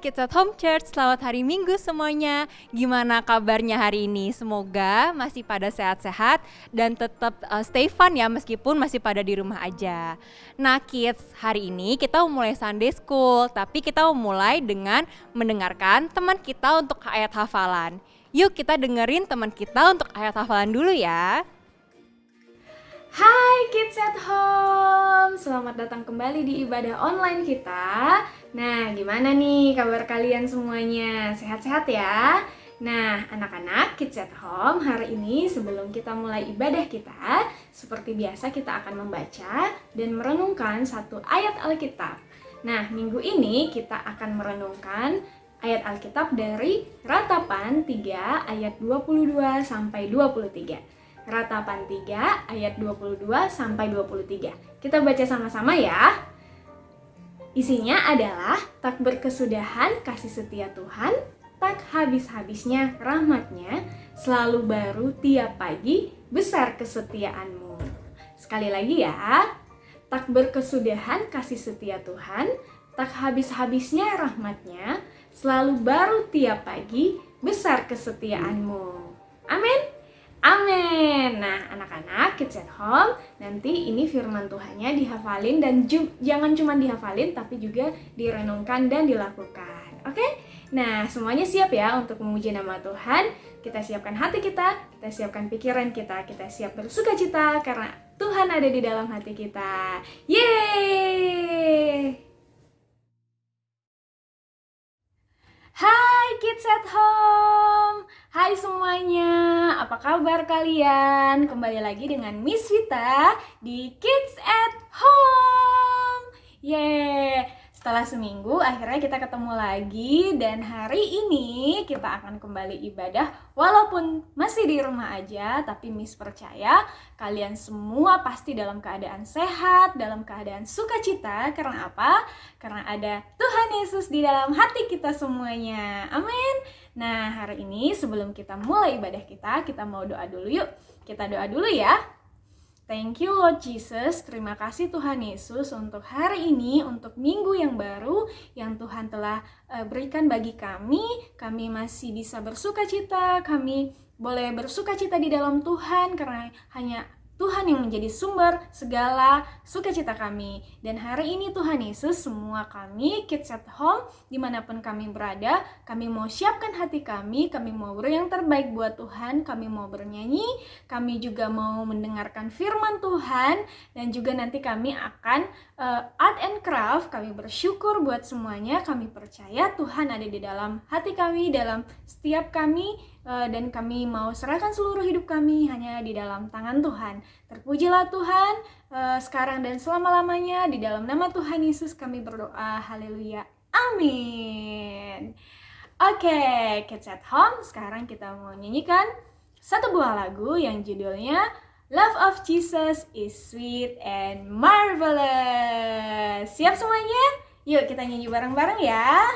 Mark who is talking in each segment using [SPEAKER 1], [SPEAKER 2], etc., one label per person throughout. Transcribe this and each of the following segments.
[SPEAKER 1] Kids at Home Church, selamat hari Minggu semuanya. Gimana kabarnya hari ini? Semoga masih pada sehat-sehat dan tetap stay fun ya meskipun masih pada di rumah aja. Nah Kids, hari ini kita mau mulai Sunday School, tapi kita mau mulai dengan mendengarkan teman kita untuk ayat hafalan. Yuk kita dengerin teman kita untuk ayat hafalan dulu ya.
[SPEAKER 2] Hai Kids at Home, selamat datang kembali di ibadah online kita. Nah, gimana nih kabar kalian semuanya? Sehat-sehat ya? Nah, anak-anak Kids at Home, hari ini sebelum kita mulai ibadah kita, seperti biasa kita akan membaca dan merenungkan satu ayat Alkitab. Nah, minggu ini kita akan merenungkan ayat Alkitab dari Ratapan 3 ayat 22 sampai 23. Ratapan 3 ayat 22 sampai 23. Kita baca sama-sama ya. Isinya adalah tak berkesudahan kasih setia Tuhan, tak habis-habisnya rahmatnya, selalu baru tiap pagi, besar kesetiaanmu. Sekali lagi ya. Tak berkesudahan kasih setia Tuhan, tak habis-habisnya rahmatnya, selalu baru tiap pagi, besar kesetiaanmu. Amin. Amin. Nah, anak-anak Kids at Home, nanti ini firman Tuhannya dihafalin dan jangan cuma dihafalin tapi juga direnungkan dan dilakukan. Oke? Nah, semuanya siap ya untuk memuji nama Tuhan. Kita siapkan hati kita siapkan pikiran kita siap bersukacita karena Tuhan ada di dalam hati kita. Yeay! Hai Kids at Home, hai semuanya, apa kabar kalian? Kembali lagi dengan Miss Vita di Kids at Home. Yeay, setelah seminggu akhirnya kita ketemu lagi dan hari ini kita akan kembali ibadah walaupun masih di rumah aja, tapi Miss percaya kalian semua pasti dalam keadaan sehat, dalam keadaan sukacita. Karena apa? Karena ada Tuhan Yesus di dalam hati kita semuanya. Amin. Nah, hari ini sebelum kita mulai ibadah kita mau doa dulu yuk. Kita doa dulu ya. Thank you Lord Jesus, terima kasih Tuhan Yesus untuk hari ini, untuk minggu yang baru yang Tuhan telah berikan bagi kami. Kami masih bisa bersukacita, kami boleh bersukacita di dalam Tuhan karena hanya Tuhan yang menjadi sumber segala sukacita kami. Dan hari ini Tuhan Yesus, semua kami Kids at Home, dimanapun kami berada, kami mau siapkan hati kami mau beri yang terbaik buat Tuhan, kami mau bernyanyi, kami juga mau mendengarkan firman Tuhan, dan juga nanti kami akan art and craft. Kami bersyukur buat semuanya, kami percaya Tuhan ada di dalam hati kami, dalam setiap kami, dan kami mau serahkan seluruh hidup kami hanya di dalam tangan Tuhan. Terpujilah Tuhan sekarang dan selama-lamanya. Di dalam nama Tuhan Yesus kami berdoa. Haleluya. Amin. Oke, Kids at Home, sekarang kita mau nyanyikan satu buah lagu yang judulnya Love of Jesus is Sweet and Marvelous. Siap semuanya? Yuk kita nyanyi bareng-bareng ya.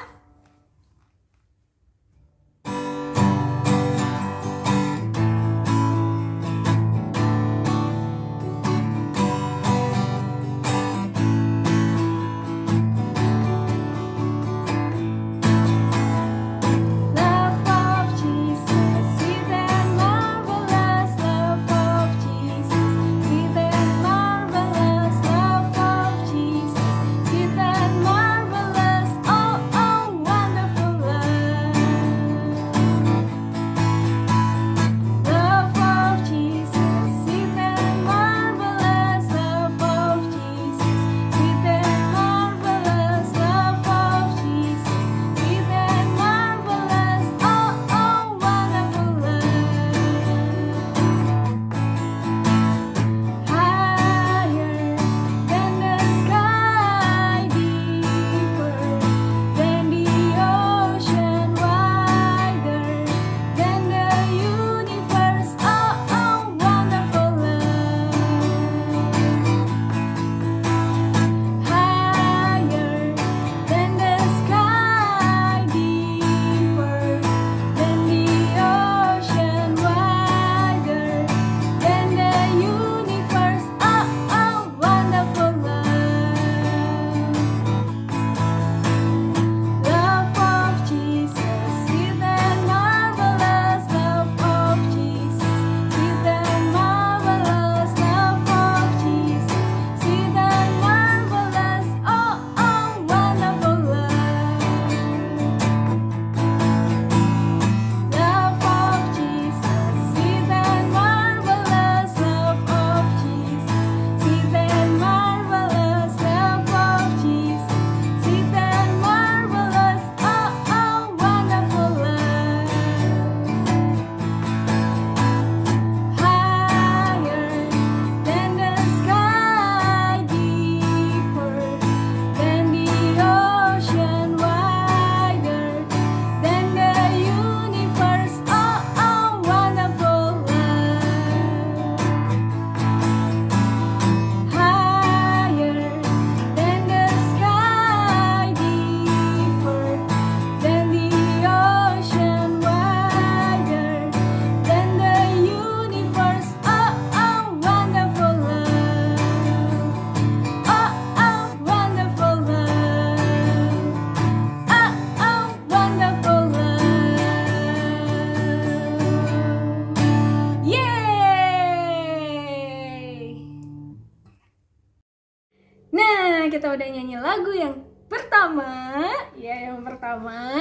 [SPEAKER 2] Nah, kita udah nyanyi lagu yang pertama,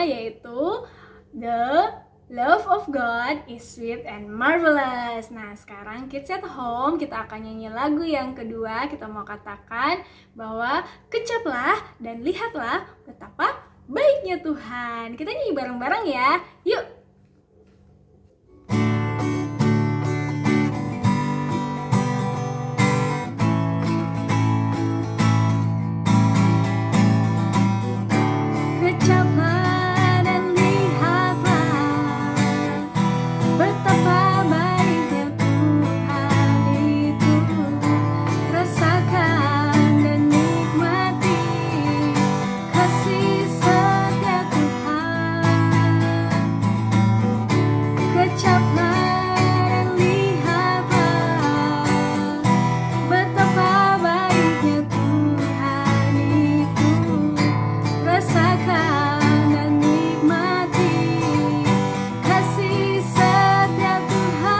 [SPEAKER 2] yaitu The Love of God is Sweet and Marvelous. Nah, sekarang Kids at Home kita akan nyanyi lagu yang kedua. Kita mau katakan bahwa kecaplah dan lihatlah betapa baiknya Tuhan. Kita nyanyi bareng-bareng ya. Yuk. Kecaplah dan lihatlah betapa baiknya Tuhan itu. Rasakan dan nikmati kasih setia Tuhan. Kecaplah dan lihatlah betapa baiknya Tuhan itu. Rasakan dan nikmati kasih setia Tuhan.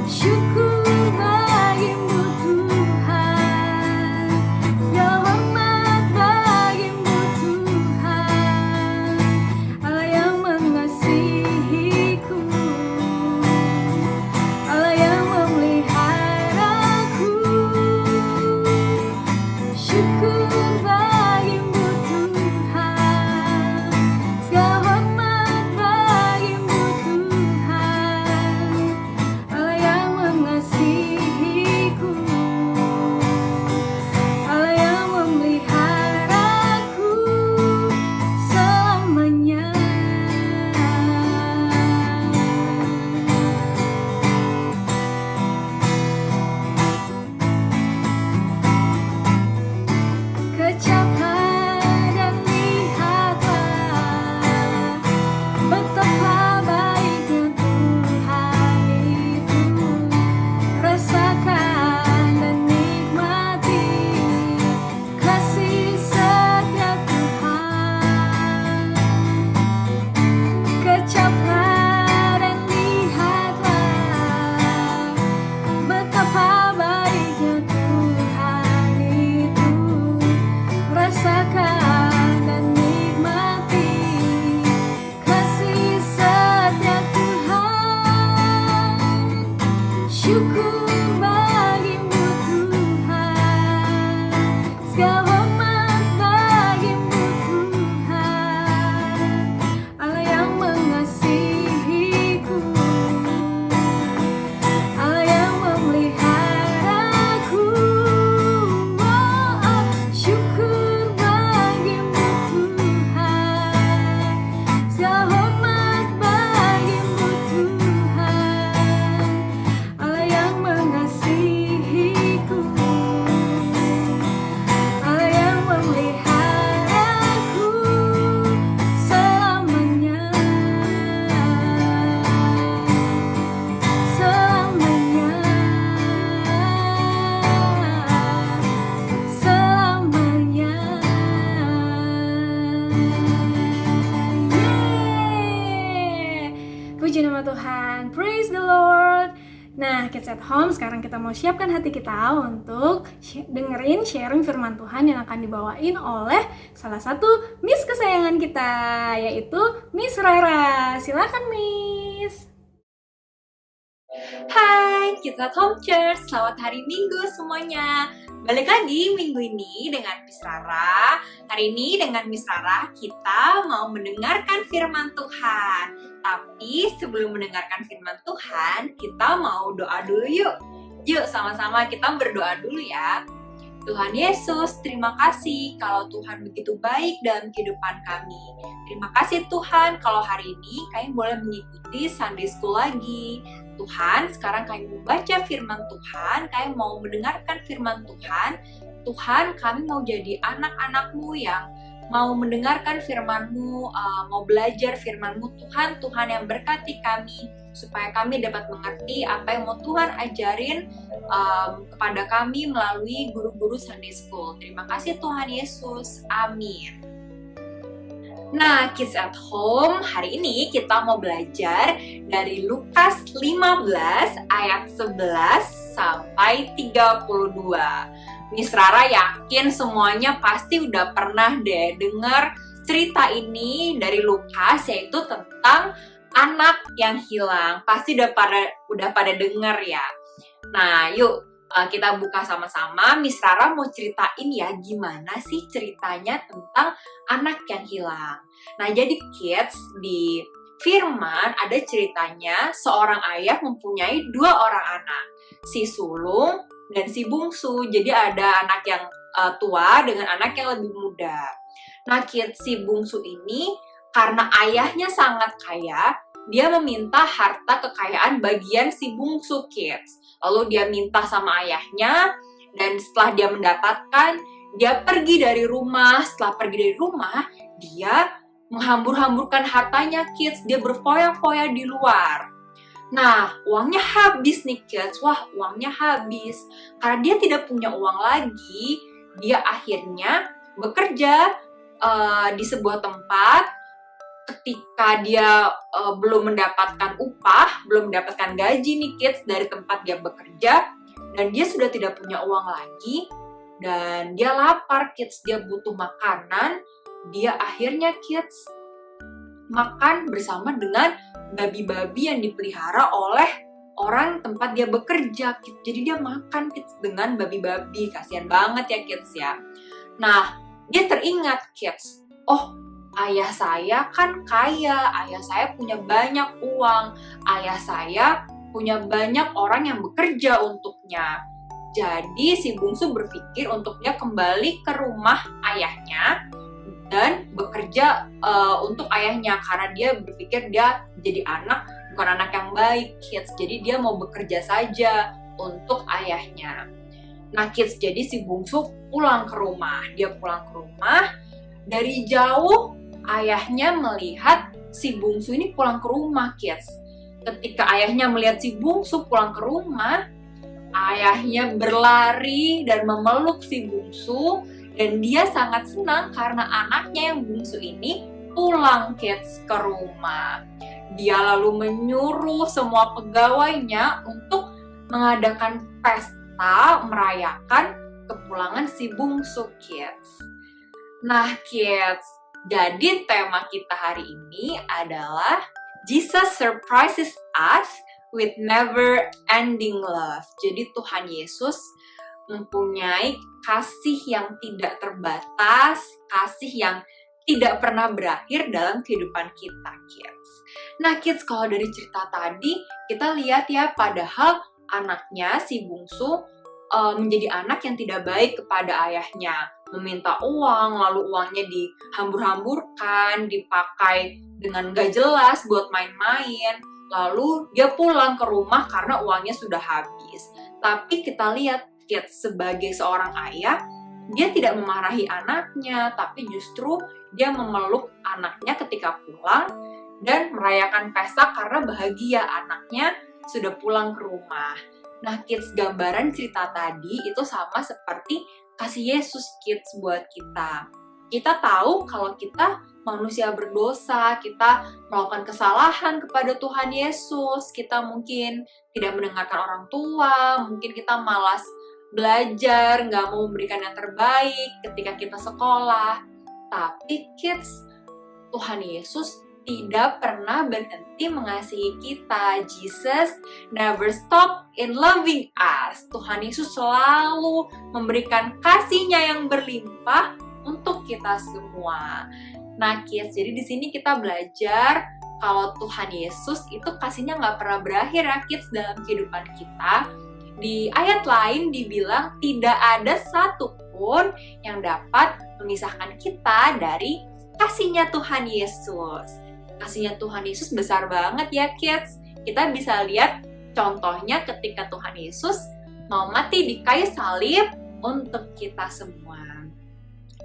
[SPEAKER 2] Syukur bagimu Tuhan, segala hormat bagimu Tuhan, Allah yang mengasihiku, Allah yang memeliharaku. Syukur bagimu Tuhan, segala hormat bagimu Tuhan, Allah yang mengasihiku, Allah yang memeliharaku selamanya. Kecaplah dan lihatlah betapa baiknya Tuhan itu. Rasakan dan nikmati kasih setia Tuhan. Kecaplah dan lihatlah betapa baiknya Tuhan itu. Rasakan dan nikmati kasih setia Tuhan. Syukur bagimu Tuhan, segala hormat bagimu Tuhan, Allah yang mengasihiku, Allah yang memeliharaku. Syukur bagimu Tuhan, segala hormat bagimu Tuhan, Allah yang mengasihiku, Allah yang memeliharaku selamanya. Selamanya. Selamanya. Yeay. Puji nama Tuhan, praise the Lord. Nah, Kids at Home, sekarang kita mau siapkan hati kita untuk dengerin sharing firman Tuhan yang akan dibawain oleh salah satu Miss kesayangan kita, yaitu Miss Rara. Silakan Miss.
[SPEAKER 1] Hai Kids at Home Church, selamat hari Minggu semuanya. Balik lagi minggu ini dengan Miss Rara. Hari ini dengan Miss Rara kita mau mendengarkan firman Tuhan. Tapi sebelum mendengarkan firman Tuhan, kita mau doa dulu yuk. Yuk sama-sama kita berdoa dulu ya. Tuhan Yesus, terima kasih kalau Tuhan begitu baik dalam kehidupan kami. Terima kasih Tuhan kalau hari ini kami boleh mengikuti Sunday School lagi. Tuhan, sekarang kami mau baca firman Tuhan, kami mau mendengarkan firman Tuhan. Tuhan, kami mau jadi anak-anak-Mu yang mau mendengarkan firman-Mu, mau belajar firman-Mu. Tuhan yang berkati kami, supaya kami dapat mengerti apa yang mau Tuhan ajarin kepada kami melalui guru-guru Sunday School. Terima kasih Tuhan Yesus, amin. Nah, Kids at Home, hari ini kita mau belajar dari Lukas 15 ayat 11 sampai 32. Miss Rara yakin semuanya pasti udah pernah deh dengar cerita ini dari Lukas, yaitu tentang anak yang hilang. Pasti udah pada denger ya. Nah, yuk kita buka sama-sama. Miss Rara mau ceritain ya gimana sih ceritanya tentang anak yang hilang. Nah, jadi kids, di Firman ada ceritanya seorang ayah mempunyai 2 orang anak, si sulung dan si bungsu. Jadi ada anak yang tua dengan anak yang lebih muda. Nah, kids, si bungsu ini karena ayahnya sangat kaya, dia meminta harta kekayaan bagian si bungsu, kids. Lalu dia minta sama ayahnya, dan setelah dia mendapatkan, dia pergi dari rumah. Setelah pergi dari rumah, dia menghambur-hamburkan hartanya, kids. Dia berfoya-foya di luar. Nah, uangnya habis nih, kids. Wah, uangnya habis. Karena dia tidak punya uang lagi, dia akhirnya bekerja di sebuah tempat. Ketika dia belum mendapatkan upah, belum mendapatkan gaji nih kids dari tempat dia bekerja, dan dia sudah tidak punya uang lagi, dan dia lapar kids, dia butuh makanan. Dia akhirnya kids makan bersama dengan babi-babi yang dipelihara oleh orang tempat dia bekerja, kids. Jadi dia makan kids dengan babi-babi. Kasian banget ya kids ya. Nah, dia teringat kids, oh, ayah saya kan kaya, ayah saya punya banyak uang, ayah saya punya banyak orang yang bekerja untuknya. Jadi si bungsu berpikir untuk dia kembali ke rumah ayahnya dan bekerja untuk ayahnya, karena dia berpikir dia jadi anak, bukan anak yang baik, kids. Jadi dia mau bekerja saja untuk ayahnya. Nah kids, jadi si bungsu pulang ke rumah. Dia pulang ke rumah, dari jauh ayahnya melihat si bungsu ini pulang ke rumah, kids. Ketika ayahnya melihat si bungsu pulang ke rumah, ayahnya berlari dan memeluk si bungsu, dan dia sangat senang karena anaknya yang bungsu ini pulang, kids, ke rumah. Dia lalu menyuruh semua pegawainya untuk mengadakan pesta merayakan kepulangan si bungsu, kids. Nah, kids, jadi tema kita hari ini adalah Jesus surprises us with never-ending love. Jadi Tuhan Yesus mempunyai kasih yang tidak terbatas, kasih yang tidak pernah berakhir dalam kehidupan kita, kids. Nah, kids, kalau dari cerita tadi, kita lihat ya, padahal anaknya, si bungsu, menjadi anak yang tidak baik kepada ayahnya. Meminta uang, lalu uangnya dihambur-hamburkan, dipakai dengan gak jelas buat main-main. Lalu dia pulang ke rumah karena uangnya sudah habis. Tapi kita lihat, kids, sebagai seorang ayah, dia tidak memarahi anaknya, tapi justru dia memeluk anaknya ketika pulang dan merayakan pesta karena bahagia anaknya sudah pulang ke rumah. Nah, kids, gambaran cerita tadi itu sama seperti kasih Yesus, kids, buat kita. Kita tahu kalau kita manusia berdosa, kita melakukan kesalahan kepada Tuhan Yesus, kita mungkin tidak mendengarkan orang tua, mungkin kita malas belajar, nggak mau memberikan yang terbaik ketika kita sekolah. Tapi kids, Tuhan Yesus tidak pernah berhenti mengasihi kita. Jesus never stop in loving us. Tuhan Yesus selalu memberikan kasih-Nya yang berlimpah untuk kita semua. Nah kids, jadi di sini kita belajar kalau Tuhan Yesus itu kasih-Nya nggak pernah berakhir ya kids dalam kehidupan kita. Di ayat lain dibilang tidak ada satupun yang dapat memisahkan kita dari kasih-Nya Tuhan Yesus. Kasih-Nya Tuhan Yesus besar banget ya kids. Kita bisa lihat contohnya ketika Tuhan Yesus mau mati di kayu salib untuk kita semua.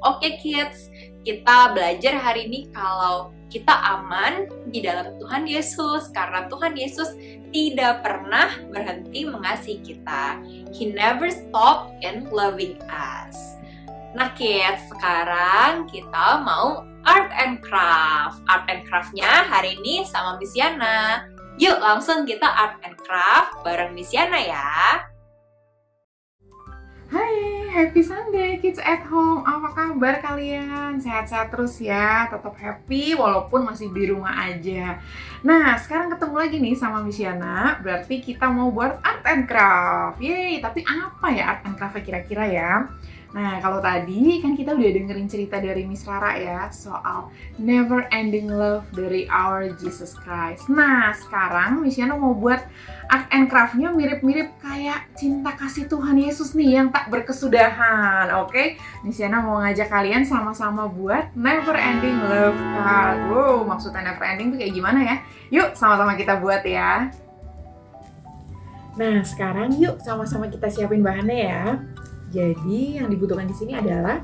[SPEAKER 1] Oke kids, kita belajar hari ini kalau kita aman di dalam Tuhan Yesus karena Tuhan Yesus tidak pernah berhenti mengasihi kita. He never stop in loving us. Nah kids, sekarang kita mau art and craft. Art and craft-nya hari ini sama Miss Yana. Yuk langsung kita art and craft bareng Miss Yana ya.
[SPEAKER 2] Hai
[SPEAKER 3] happy Sunday Kids at Home. Apa kabar kalian? Sehat-sehat terus ya, tetap happy walaupun masih di rumah aja. Nah, sekarang ketemu lagi nih sama Miss Yana, berarti kita mau buat art and craft. Yeay, tapi apa ya art and craft kira-kira ya? Nah, kalau tadi kan kita udah dengerin cerita dari Miss Rara ya, soal never ending love dari our Jesus Christ. Nah, sekarang Miss Yana mau buat art and craft-nya mirip-mirip kayak cinta kasih Tuhan Yesus nih yang tak berkesudahan, oke? Miss Yana mau ngajak kalian sama-sama buat never ending love card. Wow, maksudnya never ending tuh kayak gimana ya? Yuk, sama-sama kita buat ya. Nah, sekarang yuk sama-sama kita siapin bahannya ya. Jadi yang dibutuhkan di sini adalah,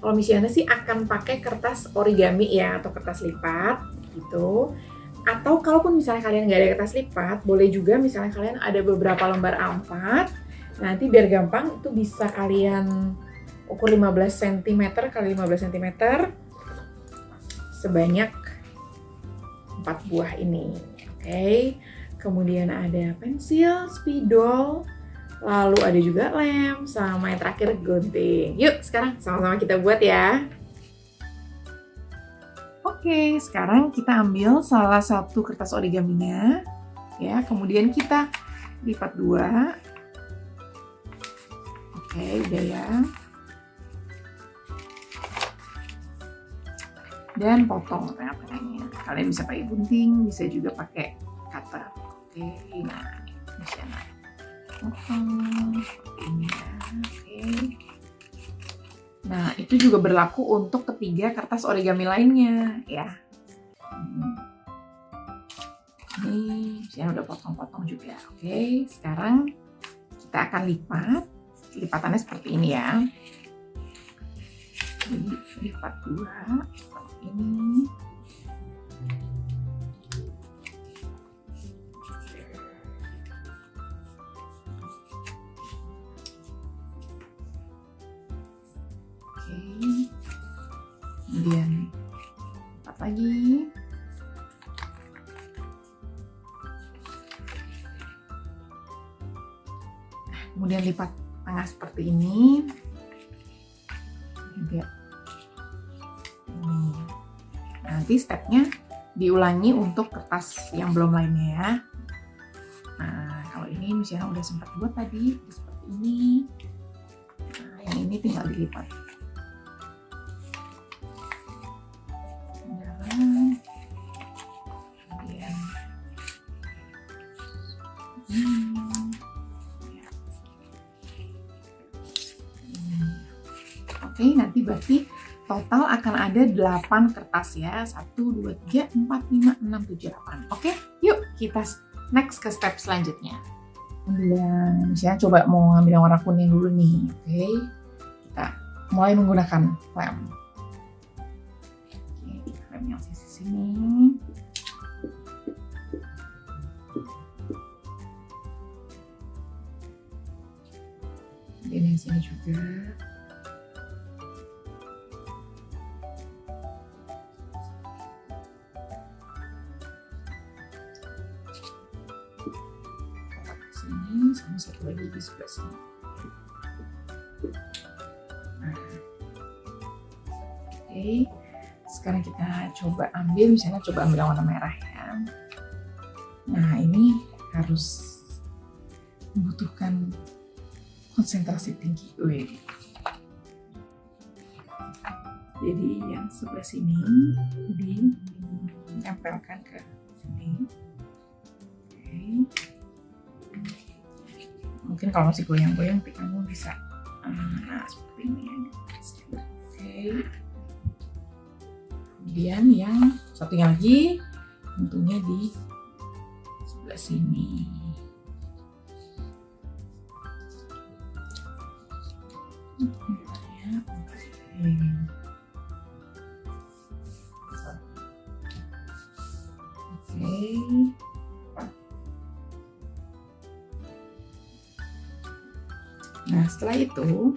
[SPEAKER 3] kalau Miss Yana sih akan pakai kertas origami ya, atau kertas lipat gitu. Atau kalaupun misalnya kalian nggak ada kertas lipat, boleh juga misalnya kalian ada beberapa lembar A4. Nanti biar gampang itu bisa kalian ukur 15 cm kali 15 cm sebanyak 4 buah ini. Oke. Kemudian ada pensil, spidol, lalu ada juga lem, sama yang terakhir gunting. Yuk, sekarang sama-sama kita buat ya. Oke, sekarang kita ambil salah satu kertas origaminya, ya. Kemudian kita lipat 2. Oke, udah ya. Dan potong tengah-tengahnya. Kalian bisa pakai gunting, bisa juga pakai cutter. Oke, nah, misalnya potong seperti ini ya. Oke. Nah, itu juga berlaku untuk ketiga kertas origami lainnya ya. Ini saya udah potong-potong juga. Oke, sekarang kita akan lipat. Lipatannya seperti ini ya. Jadi lipat 2 seperti ini. Kemudian lipat lagi. Kemudian lipat tengah seperti ini. Juga. Nanti stepnya diulangi untuk kertas yang belum lainnya ya. Nah, kalau ini misalnya udah sempat buat tadi seperti ini. Nah, yang ini tinggal dilipat. Oke, nanti berarti total akan ada 8 kertas ya. 1, 2, 3, 4, 5, 6, 7, 8. Oke, yuk kita next ke step selanjutnya. Kemudian misalnya coba mau ngambil yang warna kuning dulu nih. Oke, kita mulai menggunakan lem. Oke, lem yang sisi sini. Dan yang sini juga. Sini sama satu lagi di sebelah sini. Nah. Oke, sekarang kita coba ambil, misalnya coba ambil yang warna merah ya. Nah, ini harus membutuhkan konsentrasi tinggi. Jadi yang sebelah sini ditempelkan ke sini. Oke. Mungkin kalau masih goyang-goyang, kamu bisa seperti ini ya. Oke. Kemudian yang satunya lagi tentunya di sebelah sini. Oke. Nah, setelah itu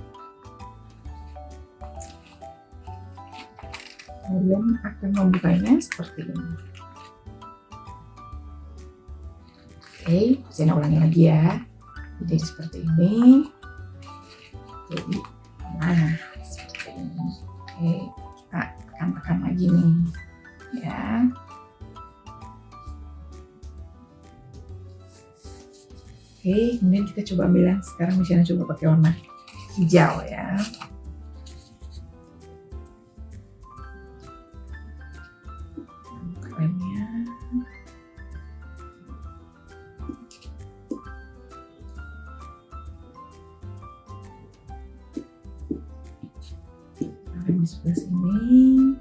[SPEAKER 3] kalian akan membukanya seperti ini. Oke, saya ulangi lagi ya. Jadi seperti ini. Jadi, nah seperti ini. Oke, kita tekan-tekan lagi nih, ya. Oke, kemudian kita coba ambil yang sekarang Misyana coba pakai warna hijau ya. Buka lemnya. Lem di sebelah sini.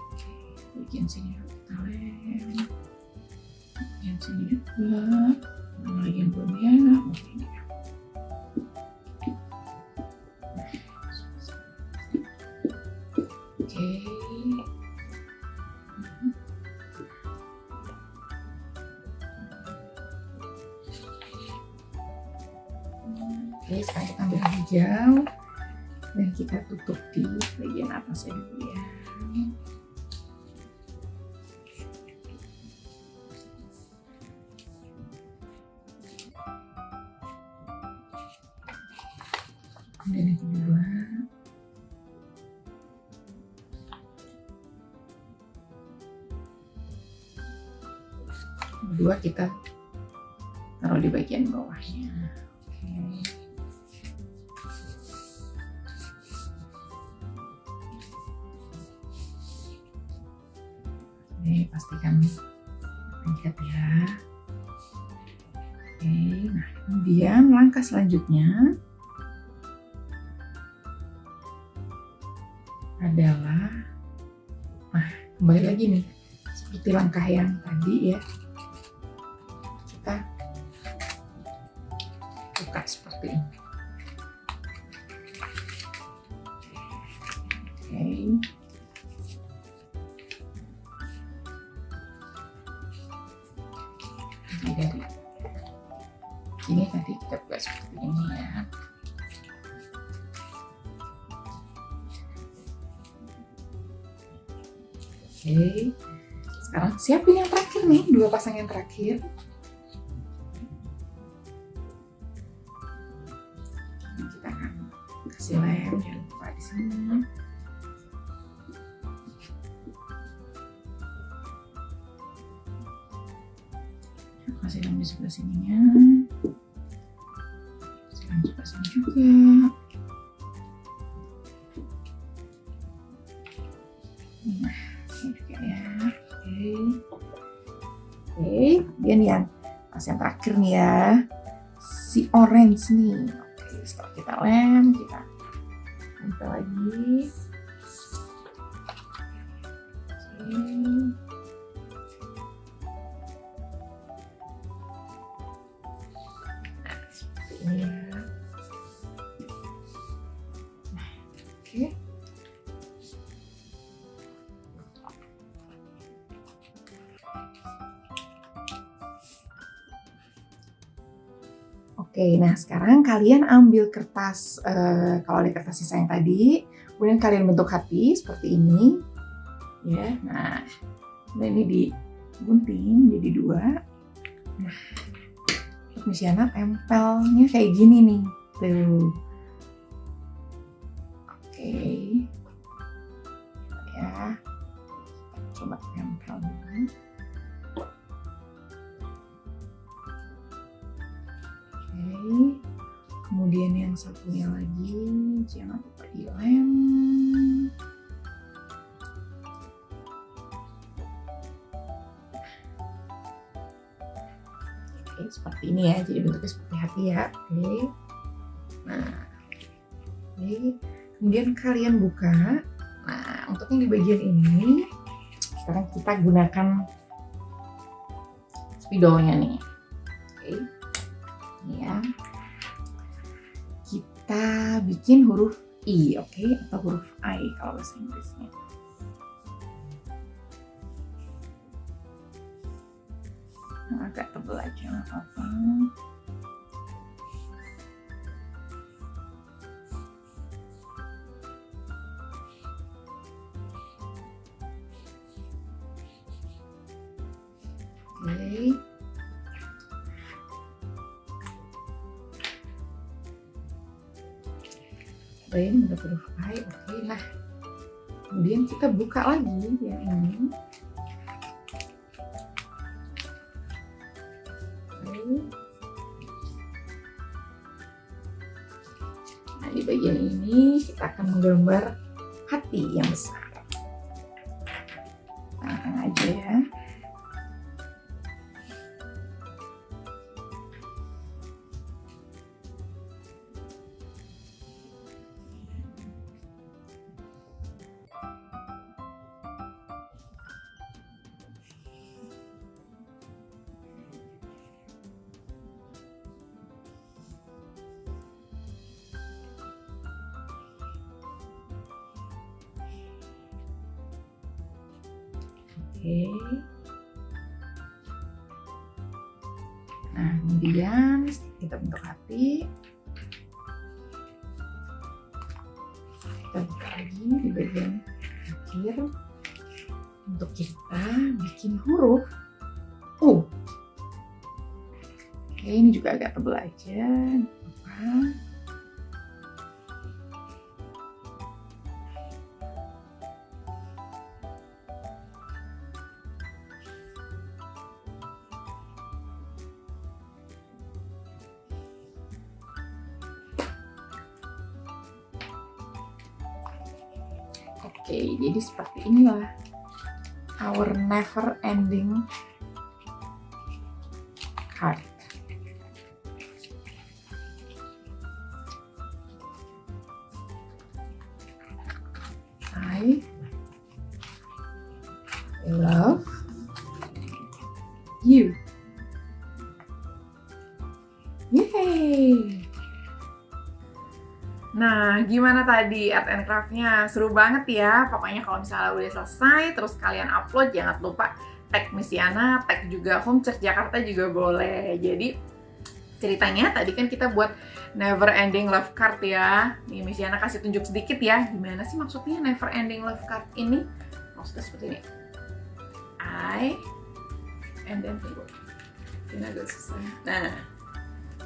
[SPEAKER 3] Oke, bagian sini kita lem. Bagian sini juga. Mana lagi yang belum ya? Oke, ini ya. Oke. Oke, sekarang kita ambil hijau dan kita tutup di bagian atasnya dulu ya. Kemudian yang kedua kita taruh di bagian bawahnya. Oke, pastikan lengket ya. Oke, nah kemudian langkah selanjutnya adalah, nah kembali lagi nih, seperti langkah yang tadi ya, kita buka seperti ini. Oke. Dari ini tadi kita buka seperti ini ya. Oke, sekarang siapin yang terakhir nih, dua pasang yang terakhir. Kita akan kasih lem, jangan lupa di sini. Kasih lem di sebelah sininya, kasih lem di sebelah sini juga. Nah, ini juga ya. Oke, kemudian yang pas yang terakhir nih ya, si orange nih. Oke, setelah kita lem, kita tempel lagi. Oke. Ya. Nah, oke. Oke, nah sekarang kalian ambil kertas, kalau ada kertas sisa yang tadi, kemudian kalian bentuk hati seperti ini, ya. Nah, ini digunting jadi dua. Nah, Misyana tempelnya kayak gini nih, tuh. Oke, ya, coba tempel dulu. Oke, kemudian yang satunya lagi jangan lupa dilem. Oke, seperti ini ya, jadi bentuknya seperti hati ya. Oke, nah, oke, kemudian kalian buka. Nah, untuk yang di bagian ini sekarang kita gunakan spidolnya nih. Oke, ini ya, kita bikin huruf I, oke, atau huruf I kalau bahasa Inggrisnya. Agak tebal aja, nggak apa-apa. Oke. Plain with huruf I, oke. Nah, kemudian kita buka lagi yang ini. Nah, di bagian ini kita akan menggambar hati yang besar. Tengah-tengah aja ya. Oke. Nah, kemudian kita bentuk hati. Kita buka lagi di bagian akhir untuk kita bikin huruf U. Oke, ini juga agak tebal aja. Apa? Oke, jadi seperti inilah our never ending card. I love you. Yay! Nah, gimana tadi art and craft-nya? Seru banget ya. Pokoknya kalau misalnya udah selesai, terus kalian upload, jangan lupa tag Miss Yana, tag juga Home Church Jakarta juga boleh. Jadi, ceritanya tadi kan kita buat never ending love card ya. Nih, Miss Yana kasih tunjuk sedikit ya. Gimana sih maksudnya never ending love card ini? Maksudnya seperti ini. I, and then tunggu. Ini agak susah. Nah,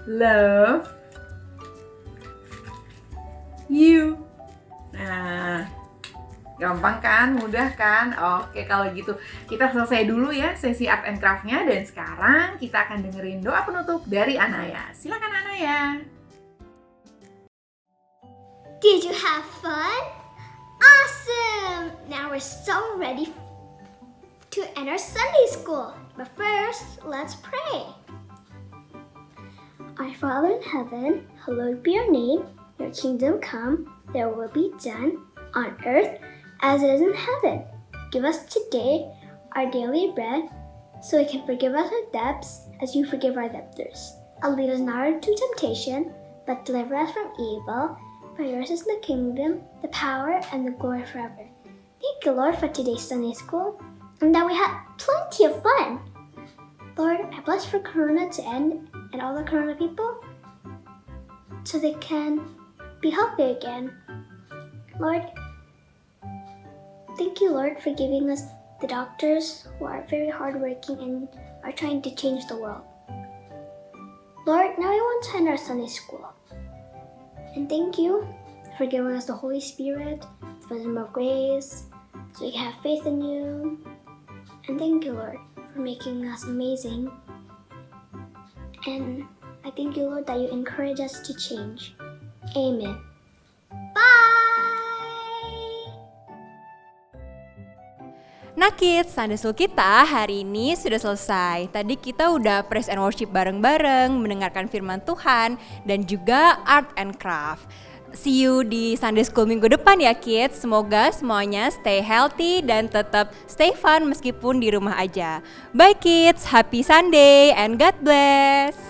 [SPEAKER 3] love you. Nah, gampang kan? Mudah kan? Oke, kalau gitu kita selesai dulu ya sesi art and craft-nya. Dan sekarang kita akan dengerin doa penutup dari Anaya. Silakan Anaya.
[SPEAKER 4] Did you have fun? Awesome! Now we're so ready to enter Sunday school. But first, let's pray. Our Father in heaven, hallowed be your name. Your kingdom come, your will be done on earth as it is in heaven. Give us today our daily bread, so we can forgive us our debts as you forgive our debtors. And lead us not into temptation, but deliver us from evil. For yours is the kingdom, the power, and the glory forever. Thank you, Lord, for today's Sunday school, and that we had plenty of fun. Lord, I bless for Corona to end and all the Corona people, so they can be healthy again. Lord, thank you, Lord, for giving us the doctors who are very hardworking and are trying to change the world. Lord, now I want to end our Sunday school. And thank you for giving us the Holy Spirit, the wisdom of grace, so we can have faith in you. And thank you, Lord, for making us amazing. And I thank you, Lord, that you encourage us to change. Amen. Bye!
[SPEAKER 1] Nah kids, Sunday School kita hari ini sudah selesai. Tadi kita udah praise and worship bareng-bareng, mendengarkan firman Tuhan, dan juga art and craft. See you di Sunday School minggu depan ya kids. Semoga semuanya stay healthy dan tetap stay fun meskipun di rumah aja. Bye kids, happy Sunday and God bless.